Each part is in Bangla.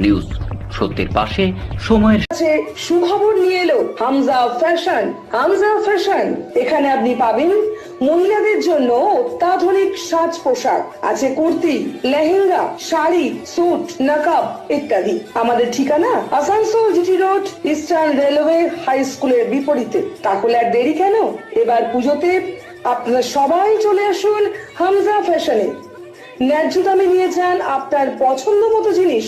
নিউজ সত্যের পাশে সময়ের সুখবর নিয়ে এলো হামজা ফ্যাশন। হামজা ফ্যাশন, এখানে আপনি পাবেন মহিলাদের জন্য অত্যাধুনিক সাজ পোশাক, আছে কুর্তি, লেহেঙ্গা, শাড়ি, স্যুট, নকাব ইত্যাদি। আমাদের ঠিকানা Asansol GT road, Eastern Railway high স্কুলের বিপরীতে। তাহলে আর দেরি কেন, এবার পুজোতে আপনারা সবাই চলে আসুন হামজা ফ্যাশনে। ন্যায্য দামে নিয়ে যান আপনার পছন্দ মতো জিনিস।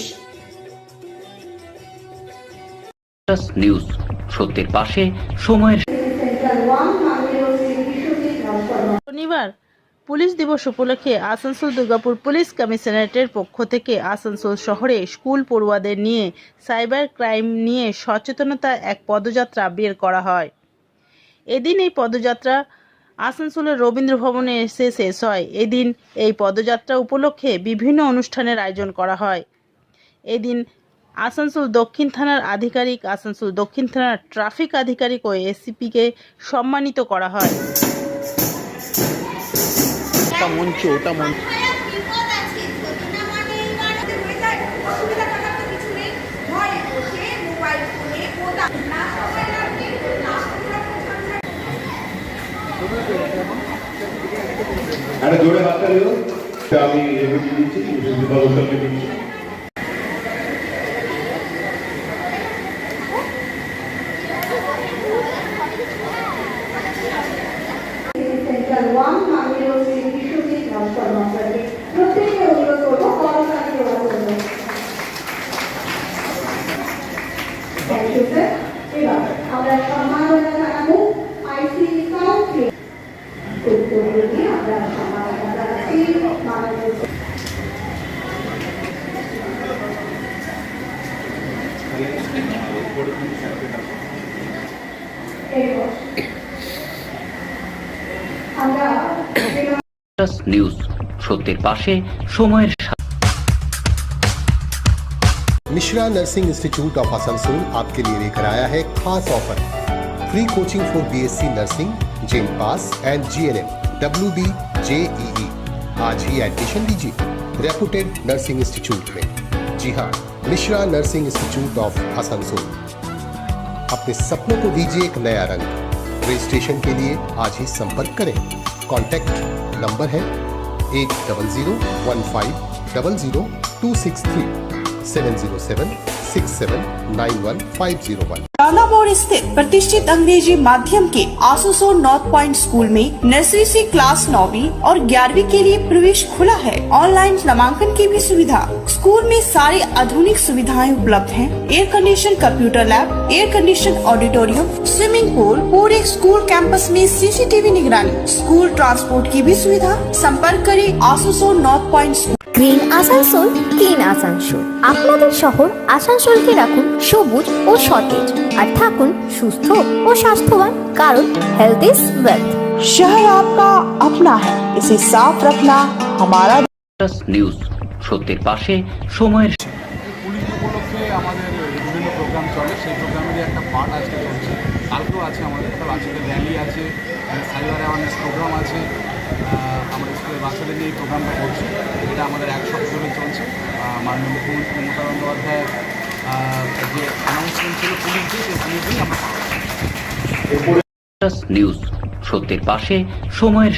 নিউজ সত্যের পাশে সময়ের। শনিবার পুলিশ দিবস উপলক্ষে আসানসোল দুর্গাপুর পুলিশ কমিশনারেটের পক্ষ থেকে আসানসোল শহরে স্কুল পড়ুয়াদের নিয়ে সাইবার ক্রাইম নিয়ে সচেতনতা এক পদযাত্রা বের করা হয়। এদিন এই পদযাত্রা আসানসোলের রবীন্দ্র ভবনে এসে শেষ হয়। এদিন এই পদযাত্রা উপলক্ষে বিভিন্ন অনুষ্ঠানের আয়োজন করা হয়। এদিন আসানসোল দক্ষিণ থানার আধিকারিক, আসানসোল দক্ষিণ থানার ট্রাফিক আধিকারিক ও এসিপিকে সম্মানিত করা হয়। জোরে হাতটা দিও। আমি এগুলি দিচ্ছি, দিচ্ছি। আমরা সম্মাননা জানাবো আইসি কাউন্সিল। আমরা সম্মাননা জানাচ্ছি মাননীয় নিউজ সত্যের পাশে সময়ের। Mishra nursing institute of Asansol आपके लिए लेकर आया है खास offer. Free coaching for BSc nursing, जेम पास एंड जीएनएम, WB, JEE। आज ही एडमिशन लीजिए रेपुटेड नर्सिंग इंस्टीट्यूट में। जी हाँ, Mishra nursing institute of Asansol. अपने सपनों को दीजिए एक नया रंग। रजिस्ट्रेशन के लिए आज ही संपर्क करें। कॉन्टैक्ट नंबर है 8001500263 70767911501। रानापुर स्थित प्रतिष्ठित अंग्रेजी माध्यम के आसनसोल नॉर्थ पॉइंट स्कूल में नर्सरी से क्लास 9वीं और 11वीं के लिए प्रवेश खुला है। ऑनलाइन नामांकन की भी सुविधा। स्कूल में सारी आधुनिक सुविधाएं उपलब्ध हैं। Air condition computer lab, air condition auditorium, swimming pool, पूरे स्कूल कैंपस में CCTV निगरानी, स्कूल ट्रांसपोर्ट की भी सुविधा। संपर्क करें Asansol north point school. Green Asansol, clean Asansol. আপনাদের শহর আসানসোলকে রাখুন সবুজ ও সতেজ, আর থাকুন সুস্থ ও স্বাস্থ্যবান, কারণ হেলথ ইজ ওয়েলথ। शहर आपका अपना है, इसे साफ रखना हमारा। নিউজ সত্যের পাশে সময়ের। পুলিশ উপলক্ষে আমাদের বিভিন্ন প্রোগ্রাম চলে, সেই প্রোগ্রামেরই একটা পার্ট আজকে চলছে। কালকেও আছে আমাদের, আজকে র্যালি আছে, সাইবার অ্যাওয়ারনেস প্রোগ্রাম আছে। আমাদের স্কুলের বাচ্চাদের নিয়ে এই প্রোগ্রামটা করছি। এটা আমাদের এক সপ্তাহ ধরে চলছে। মাননীয় মুখ্যমন্ত্রী মমতা বন্দ্যোপাধ্যায়ের যে অ্যানাউন্সমেন্ট ছিল পুলিশ দিয়ে, সেই পুলিশ দিয়ে আমরা নিউজ সত্যের পাশে সময়ের।